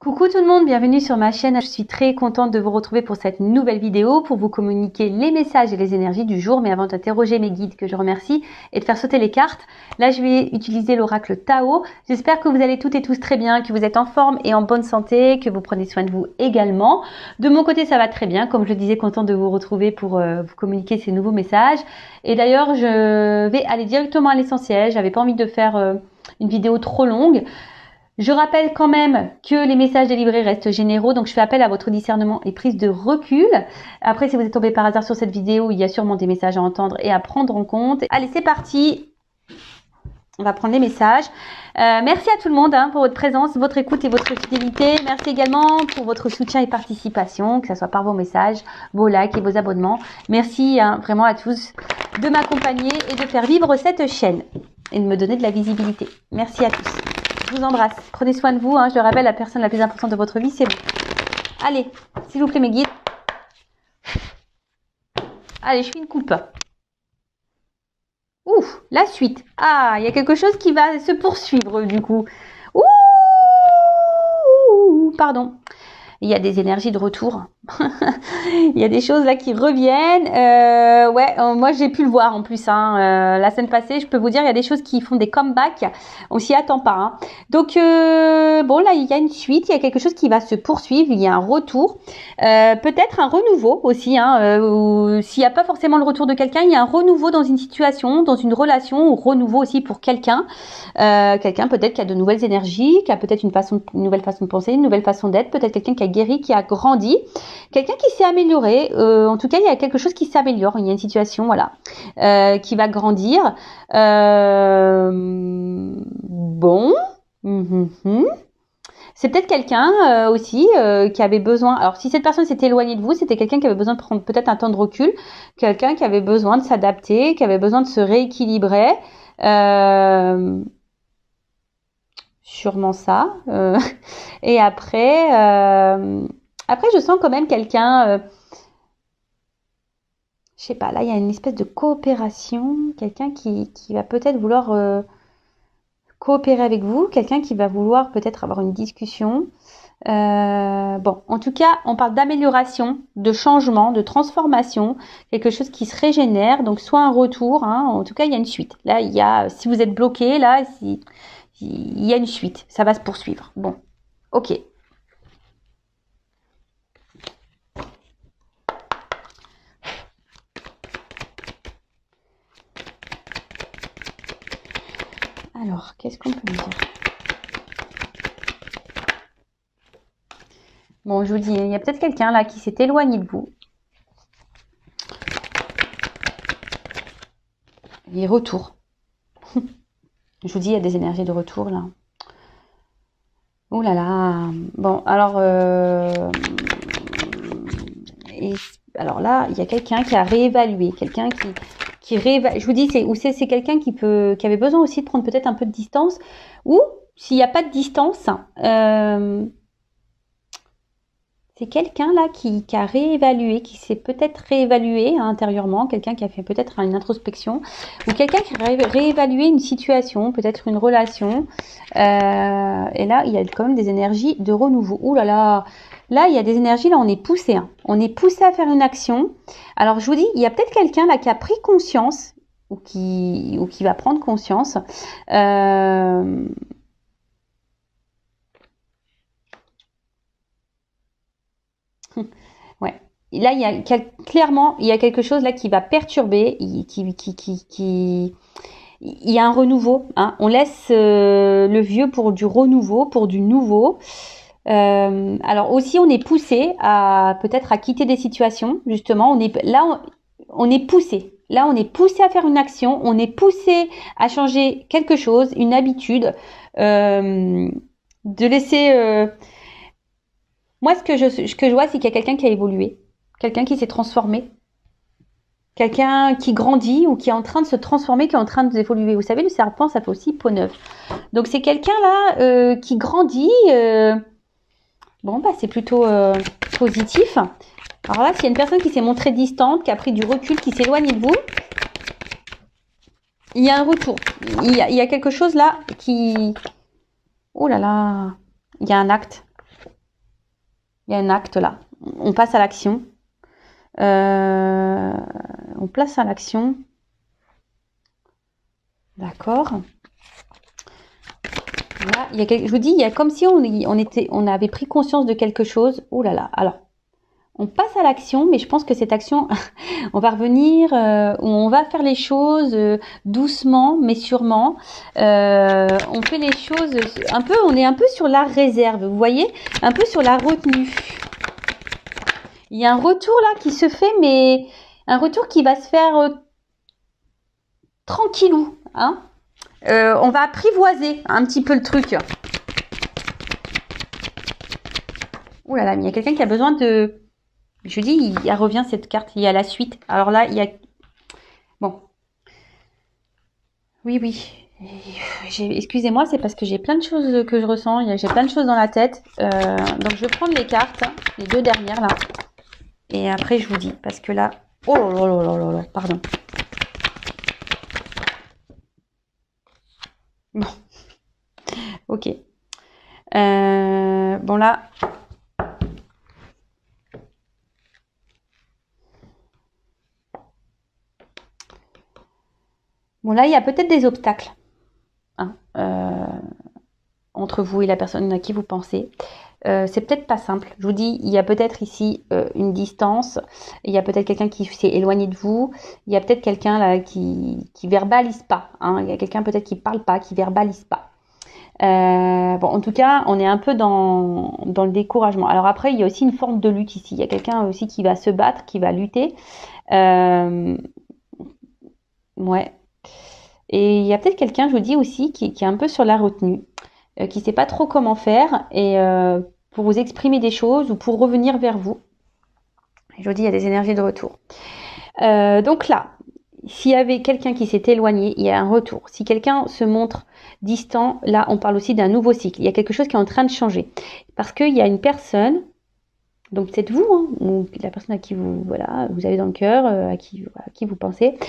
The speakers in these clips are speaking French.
Coucou tout le monde, bienvenue sur ma chaîne. Je suis très contente de vous retrouver pour cette nouvelle vidéo pour vous communiquer les messages et les énergies du jour. Mais avant d'interroger mes guides que je remercie et de faire sauter les cartes, là je vais utiliser l'oracle Tao. J'espère que vous allez toutes et tous très bien, que vous êtes en forme et en bonne santé, que vous prenez soin de vous également. De mon côté ça va très bien, comme je le disais, contente de vous retrouver pour vous communiquer ces nouveaux messages. Et d'ailleurs je vais aller directement à l'essentiel, j'avais pas envie de faire une vidéo trop longue. Je rappelle quand même que les messages délivrés restent généraux, donc je fais appel à votre discernement et prise de recul. Après, si vous êtes tombé par hasard sur cette vidéo, il y a sûrement des messages à entendre et à prendre en compte. Allez, c'est parti. On va prendre les messages. Merci à tout le monde pour votre présence, votre écoute et votre fidélité. Merci également pour votre soutien et participation, que ce soit par vos messages, vos likes et vos abonnements. Merci vraiment à tous de m'accompagner et de faire vivre cette chaîne et de me donner de la visibilité. Merci à tous. Je vous embrasse. Prenez soin de vous. Je le rappelle, la personne la plus importante de votre vie, c'est vous. Allez, s'il vous plaît, mes guides. Allez, je fais une coupe. Ouf, la suite. Ah, il y a quelque chose qui va se poursuivre, du coup. Ouh, pardon. Il y a des énergies de retour. Il y a des choses là qui reviennent. Moi j'ai pu le voir en plus. La semaine passée, je peux vous dire, il y a des choses qui font des comebacks. On s'y attend pas. Donc bon là, il y a une suite. Il y a quelque chose qui va se poursuivre. Il y a un retour, peut-être un renouveau aussi. S'il n'y a pas forcément le retour de quelqu'un, il y a un renouveau dans une situation, dans une relation, ou renouveau aussi pour quelqu'un. Quelqu'un peut-être qui a de nouvelles énergies, qui a peut-être une nouvelle façon de penser, une nouvelle façon d'être. Peut-être quelqu'un qui a guéri, qui a grandi. Quelqu'un qui s'est amélioré, en tout cas il y a quelque chose qui s'améliore, il y a une situation qui va grandir. Bon, c'est peut-être quelqu'un aussi qui avait besoin, alors si cette personne s'était éloignée de vous, c'était quelqu'un qui avait besoin de prendre peut-être un temps de recul, quelqu'un qui avait besoin de s'adapter, qui avait besoin de se rééquilibrer. Sûrement ça. Et après, je sens quand même quelqu'un, je sais pas, là il y a une espèce de coopération, quelqu'un qui va peut-être vouloir coopérer avec vous, quelqu'un qui va vouloir peut-être avoir une discussion. Bon, en tout cas, on parle d'amélioration, de changement, de transformation, quelque chose qui se régénère, donc soit un retour, en tout cas il y a une suite. Là, il y a, si vous êtes bloqué, là, il y a une suite, ça va se poursuivre. Bon, ok. Alors, qu'est-ce qu'on peut me dire? Bon, je vous dis, il y a peut-être quelqu'un là qui s'est éloigné de vous. Et retour. Je vous dis, il y a des énergies de retour là. Oh là là. Bon, alors... alors là, il y a quelqu'un qui a réévalué. Quelqu'un qui réévalue. Je vous dis, c'est quelqu'un qui avait besoin aussi de prendre peut-être un peu de distance. Ou, s'il n'y a pas de distance... c'est quelqu'un là qui a réévalué, qui s'est peut-être réévalué intérieurement, quelqu'un qui a fait peut-être une introspection, ou quelqu'un qui a réévalué une situation, peut-être une relation. Et là, il y a quand même des énergies de renouveau. Ouh là là, là il y a des énergies, là on est poussé. On est poussé à faire une action. Alors je vous dis, il y a peut-être quelqu'un là qui a pris conscience, ou qui va prendre conscience. Ouais. Là, clairement, il y a quelque chose là qui va perturber, il y a un renouveau. On laisse le vieux pour du renouveau, pour du nouveau. Alors aussi, on est poussé à peut-être à quitter des situations. Justement, on est poussé. Là, on est poussé à faire une action. On est poussé à changer quelque chose, une habitude, de laisser. Moi, ce que je vois, c'est qu'il y a quelqu'un qui a évolué, quelqu'un qui s'est transformé, quelqu'un qui grandit ou qui est en train de se transformer, qui est en train d'évoluer. Vous savez, le serpent, ça fait aussi peau neuve. Donc, c'est quelqu'un là qui grandit. Bon, bah, c'est plutôt positif. Alors là, s'il y a une personne qui s'est montrée distante, qui a pris du recul, qui s'éloigne de vous, il y a un retour. Il y a quelque chose là qui... Oh là là, il y a un acte. Il y a un acte là. On passe à l'action. On place à l'action. D'accord. Là, je vous dis, il y a comme si on avait pris conscience de quelque chose. Ouh là là. Alors, on passe à l'action, mais je pense que cette action, on va revenir, on va faire les choses doucement, mais sûrement. On fait les choses un peu, on est un peu sur la réserve, vous voyez, un peu sur la retenue. Il y a un retour là qui se fait, mais un retour qui va se faire tranquillou, hein. On va apprivoiser un petit peu le truc. Ouh là là, mais il y a quelqu'un qui a besoin de... Je dis, il revient cette carte, il y a la suite. Alors là, il y a... Bon. Oui, oui. Excusez-moi, c'est parce que j'ai plein de choses que je ressens. J'ai plein de choses dans la tête. Donc, je vais prendre les cartes, les deux dernières là. Et après, je vous dis. Parce que là... Oh là là là là là, pardon. Bon. Ok. Bon là... Bon là, il y a peut-être des obstacles. Hein, entre vous et la personne à qui vous pensez. C'est peut-être pas simple. Je vous dis, il y a peut-être ici une distance. Il y a peut-être quelqu'un qui s'est éloigné de vous. Il y a peut-être quelqu'un là qui verbalise pas. Hein. Il y a quelqu'un peut-être qui parle pas, qui verbalise pas. Bon, en tout cas, on est un peu dans le découragement. Alors après, il y a aussi une forme de lutte ici. Il y a quelqu'un aussi qui va se battre, qui va lutter. Ouais. Et il y a peut-être quelqu'un, je vous dis aussi, qui est un peu sur la retenue, qui ne sait pas trop comment faire et pour vous exprimer des choses ou pour revenir vers vous. Je vous dis, il y a des énergies de retour. Donc là, s'il y avait quelqu'un qui s'est éloigné, il y a un retour. Si quelqu'un se montre distant, là, on parle aussi d'un nouveau cycle. Il y a quelque chose qui est en train de changer. Parce qu'il y a une personne, donc c'est vous, hein, ou la personne à qui vous avez dans le cœur, à qui vous pensez.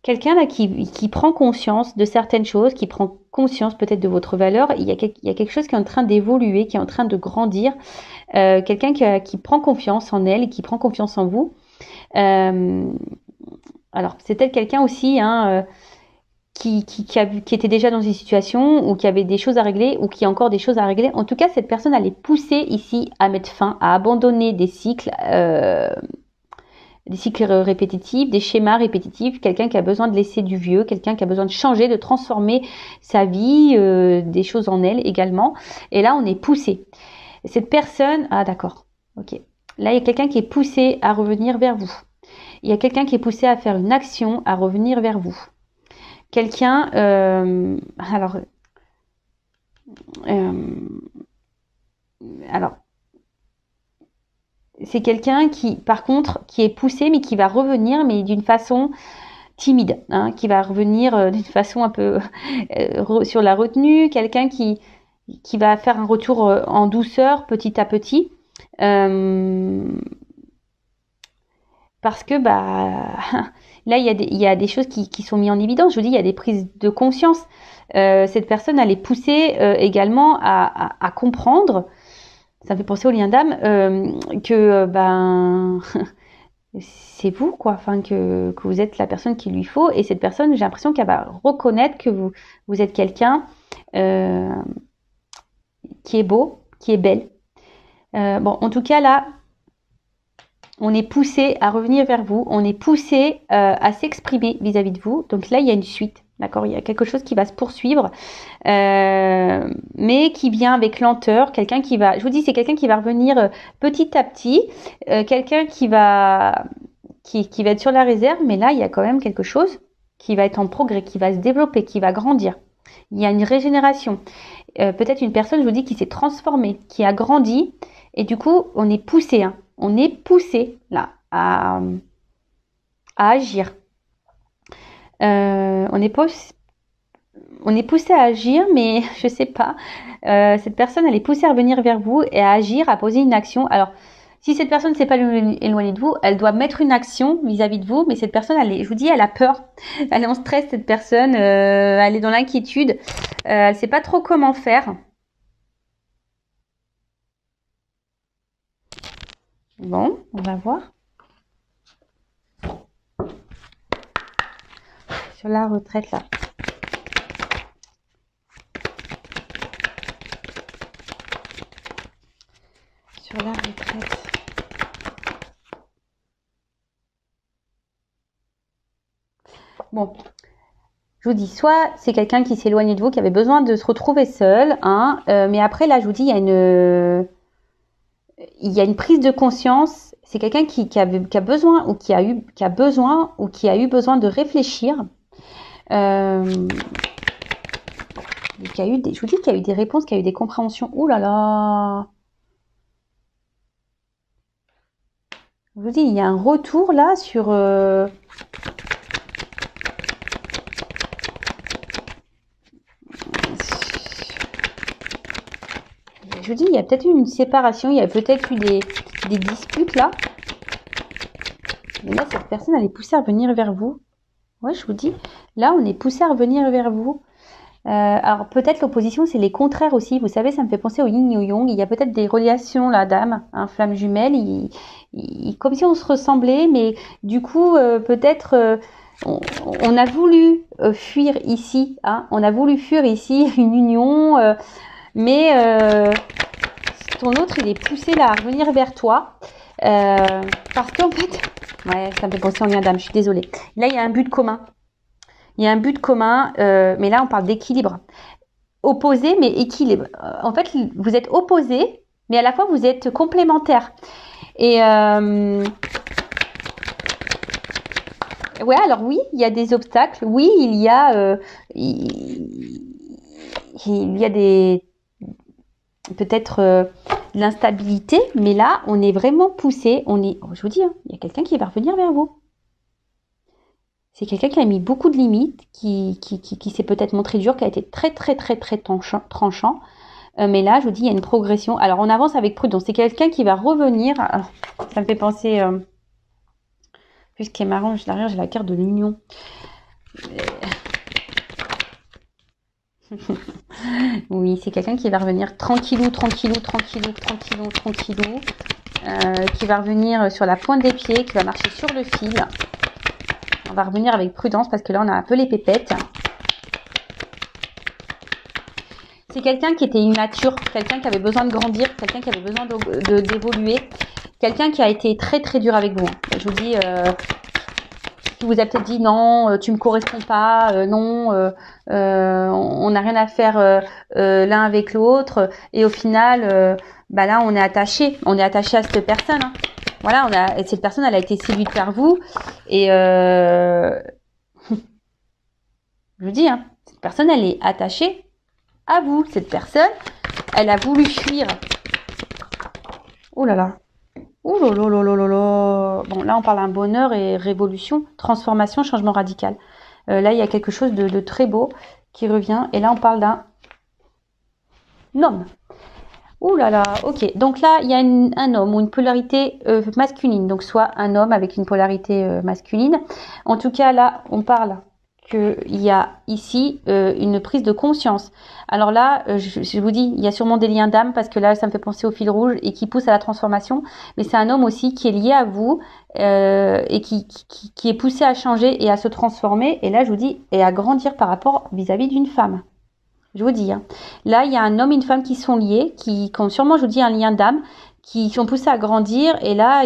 Quelqu'un là qui prend conscience de certaines choses, qui prend conscience peut-être de votre valeur. Il y a quelque chose qui est en train d'évoluer, qui est en train de grandir. Quelqu'un qui prend confiance en elle, qui prend confiance en vous. Alors, c'est peut-être quelqu'un aussi hein, qui était déjà dans une situation ou qui avait des choses à régler ou qui a encore des choses à régler. En tout cas, cette personne, elle est poussée ici à mettre fin, à abandonner des cycles répétitifs, des schémas répétitifs, quelqu'un qui a besoin de laisser du vieux, quelqu'un qui a besoin de changer, de transformer sa vie, des choses en elle également. Et là, on est poussé. Cette personne, ah d'accord, ok. Là, il y a quelqu'un qui est poussé à revenir vers vous. Il y a quelqu'un qui est poussé à faire une action, à revenir vers vous. Quelqu'un, alors, c'est quelqu'un qui, par contre, qui est poussé, mais qui va revenir, mais d'une façon timide, hein, qui va revenir d'une façon un peu sur la retenue, quelqu'un qui va faire un retour en douceur, petit à petit, parce que là, il y a des choses qui sont mises en évidence. Je vous dis, il y a des prises de conscience. Cette personne, elle est poussée également à comprendre. Ça me fait penser au lien d'âme que c'est vous quoi, enfin que vous êtes la personne qu'il lui faut et cette personne, j'ai l'impression qu'elle va reconnaître que vous êtes quelqu'un qui est beau, qui est belle. Bon, en tout cas là, on est poussé à revenir vers vous, on est poussé à s'exprimer vis-à-vis de vous. Donc là, il y a une suite. D'accord, il y a quelque chose qui va se poursuivre, mais qui vient avec lenteur. Quelqu'un qui va, je vous dis, c'est quelqu'un qui va revenir petit à petit, quelqu'un qui va être sur la réserve, mais là, il y a quand même quelque chose qui va être en progrès, qui va se développer, qui va grandir. Il y a une régénération. Peut-être une personne, je vous dis, qui s'est transformée, qui a grandi, et du coup, on est poussé, hein. On est poussé là à agir. On est poussé à agir, mais je sais pas. Cette personne, elle est poussée à revenir vers vous et à agir, à poser une action. Alors, si cette personne ne s'est pas éloignée de vous, elle doit mettre une action vis-à-vis de vous. Mais cette personne, je vous dis, elle a peur. Elle est en stress, cette personne. Elle est dans l'inquiétude. Elle ne sait pas trop comment faire. Bon, on va voir. Sur la retraite, là. Sur la retraite. Bon, je vous dis, soit c'est quelqu'un qui s'éloigne de vous, qui avait besoin de se retrouver seul, hein, mais après, là, je vous dis, il y a une prise de conscience. C'est quelqu'un qui a besoin ou qui a eu besoin de réfléchir. Je vous dis qu'il y a eu des réponses, qu'il y a eu des compréhensions. Ouh là là! Je vous dis, il y a un retour là sur... Je vous dis, il y a peut-être eu une séparation, il y a peut-être eu des disputes là. Mais là, cette personne, elle est poussée à revenir vers vous. Ouais, je vous dis, là, on est poussé à revenir vers vous. Alors, peut-être l'opposition, c'est les contraires aussi. Vous savez, ça me fait penser au yin et au yang. Il y a peut-être des relations, là, d'âme, hein, flamme jumelle. Comme si on se ressemblait, mais du coup, peut-être... on a voulu fuir ici, hein, on a voulu fuir ici une union, mais ton autre, il est poussé là à revenir vers toi, parce qu'en fait, ouais, ça me fait penser en lien d'âme, je suis désolée. Là, il y a un but commun. Il y a un but commun, mais là, on parle d'équilibre. Opposé, mais équilibre. En fait, vous êtes opposés, mais à la fois, vous êtes complémentaires. Et ouais, alors oui, il y a des obstacles. Oui, il y a des peut-être l'instabilité, mais là, on est vraiment poussé. Je vous dis, hein, il y a quelqu'un qui va revenir vers vous. C'est quelqu'un qui a mis beaucoup de limites, qui s'est peut-être montré dur, qui a été très tranchant. Mais là, je vous dis, il y a une progression. Alors, on avance avec prudence. C'est quelqu'un qui va revenir. Alors, ça me fait penser... Puis ce qui est marrant, derrière, j'ai la carte de l'union. Oui, c'est quelqu'un qui va revenir tranquillou, qui va revenir sur la pointe des pieds, qui va marcher sur le fil. On va revenir avec prudence parce que là, on a un peu les pépettes. C'est quelqu'un qui était immature, quelqu'un qui avait besoin de grandir, quelqu'un qui avait besoin d'évoluer, quelqu'un qui a été très dur avec vous. Je vous dis, qui vous a peut-être dit non, tu me corresponds pas, non, on n'a rien à faire l'un avec l'autre, et au final, là, on est attaché à cette personne. Hein. Voilà, cette personne, elle a été séduite par vous, et je vous dis, hein, cette personne, elle est attachée à vous. Cette personne, elle a voulu fuir. Oh là là. Oh là là là là là là. Bon, là, on parle d'un bonheur et révolution, transformation, changement radical. Là, il y a quelque chose de très beau qui revient. Et là, on parle d'un homme. Ouh là là, ok. Donc là, il y a un homme ou une polarité masculine. Donc, soit un homme avec une polarité masculine. En tout cas, là, on parle qu'il y a ici une prise de conscience. Alors là, je vous dis, il y a sûrement des liens d'âme parce que là, ça me fait penser au fil rouge et qui pousse à la transformation. Mais c'est un homme aussi qui est lié à vous et qui est poussé à changer et à se transformer. Et là, je vous dis, et à grandir par rapport vis-à-vis d'une femme. Je vous dis, hein. Là, il y a un homme et une femme qui sont liés, qui ont sûrement, je vous dis, un lien d'âme, qui sont poussés à grandir. Et là,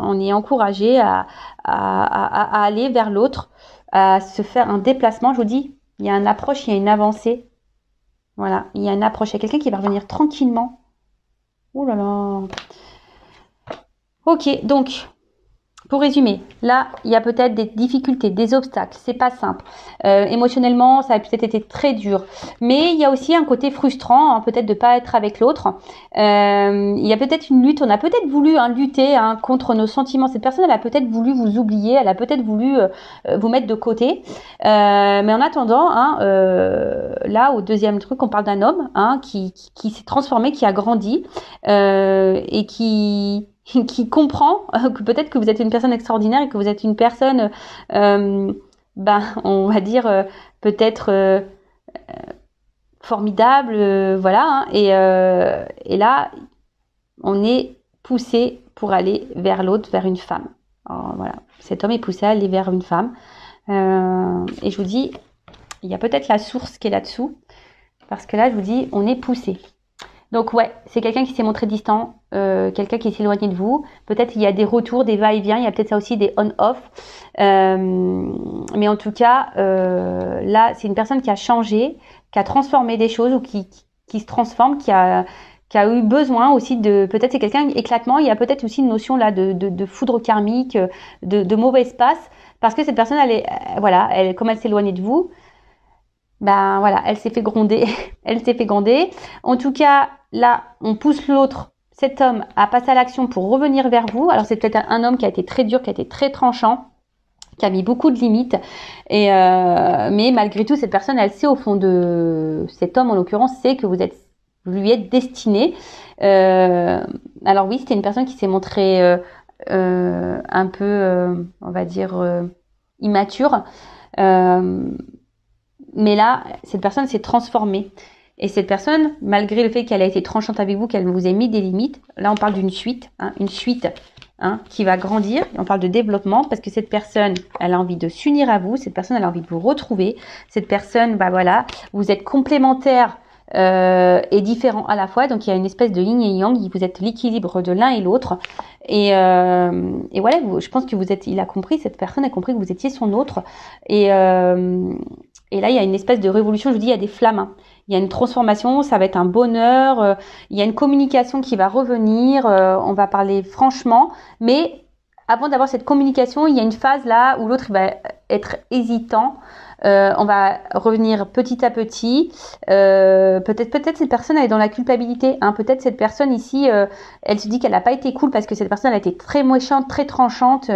on est encouragé à aller vers l'autre, à se faire un déplacement. Je vous dis, il y a une approche, il y a une avancée. Voilà, il y a une approche. Il y a quelqu'un qui va revenir tranquillement. Ouh là là. Ok, donc, pour résumer, là, il y a peut-être des difficultés, des obstacles, c'est pas simple. Émotionnellement, ça a peut-être été très dur. Mais il y a aussi un côté frustrant, hein, peut-être de pas être avec l'autre. Il y a peut-être une lutte, on a peut-être voulu lutter contre nos sentiments. Cette personne, elle a peut-être voulu vous oublier, elle a peut-être voulu vous mettre de côté. Mais en attendant, là, au deuxième truc, on parle d'un homme qui s'est transformé, qui a grandi et qui comprend que peut-être que vous êtes une personne extraordinaire et que vous êtes une personne, on va dire, peut-être formidable, voilà. Et là, on est poussé pour aller vers l'autre, vers une femme. Alors, voilà, cet homme est poussé à aller vers une femme. Et je vous dis, il y a peut-être la source qui est là-dessous. Parce que là, je vous dis, on est poussé. Donc ouais, c'est quelqu'un qui s'est montré distant, quelqu'un qui s'est éloigné de vous. Peut-être il y a des retours, des va-et-vient, il y a peut-être ça aussi des on-off. Mais en tout cas, là, c'est une personne qui a changé, qui a transformé des choses ou qui se transforme, qui a eu besoin aussi de... Peut-être c'est quelqu'un éclatement, il y a peut-être aussi une notion là de foudre karmique, de mauvaise passe, parce que cette personne, comme elle s'est éloignée de vous, ben voilà, elle s'est fait gronder, elle s'est fait gronder. En tout cas, là, on pousse l'autre, cet homme, à passer à l'action pour revenir vers vous. Alors c'est peut-être un homme qui a été très dur, qui a été très tranchant, qui a mis beaucoup de limites. Mais malgré tout, cette personne, elle sait au fond de cet homme, en l'occurrence, sait que vous lui êtes destiné. Alors oui, c'était une personne qui s'est montrée un peu, on va dire, immature. Mais là, cette personne s'est transformée. Et cette personne, malgré le fait qu'elle a été tranchante avec vous, qu'elle vous ait mis des limites, là on parle d'une suite, une suite qui va grandir. On parle de développement parce que cette personne, elle a envie de s'unir à vous. Cette personne, elle a envie de vous retrouver. Cette personne, voilà, vous êtes complémentaires et différents à la fois. Donc il y a une espèce de yin et yang. Vous êtes l'équilibre de l'un et l'autre. Et voilà, je pense que cette personne a compris que vous étiez son autre. Et là, il y a une espèce de révolution. Je vous dis, il y a des flammes. Il y a une transformation, ça va être un bonheur. Il y a une communication qui va revenir. On va parler franchement. Mais avant d'avoir cette communication, il y a une phase là où l'autre va être hésitant. On va revenir petit à petit. Peut-être cette personne elle est dans la culpabilité. Peut-être cette personne ici, elle se dit qu'elle n'a pas été cool parce que cette personne elle a été très méchante, très tranchante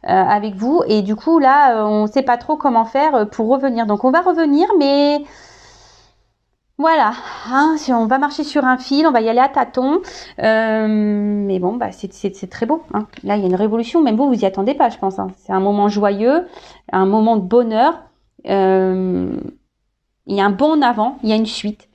avec vous. Et du coup là, on ne sait pas trop comment faire pour revenir. Donc on va revenir, mais voilà, si on va marcher sur un fil, on va y aller à tâtons. Mais bon, c'est très beau. Là, il y a une révolution. Même vous y attendez pas, je pense. C'est un moment joyeux, un moment de bonheur. Il y a un bond en avant, il y a une suite.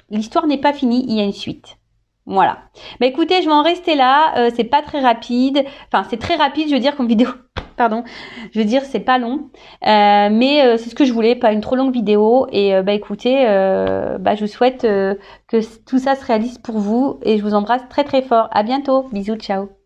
L'histoire n'est pas finie, il y a une suite. Voilà. Écoutez, je vais en rester là. C'est pas très rapide. Enfin, c'est très rapide, je veux dire, comme vidéo. Pardon. Je veux dire, c'est pas long. Mais c'est ce que je voulais, pas une trop longue vidéo. Et écoutez, je vous souhaite que tout ça se réalise pour vous. Et je vous embrasse très très fort. À bientôt. Bisous, ciao.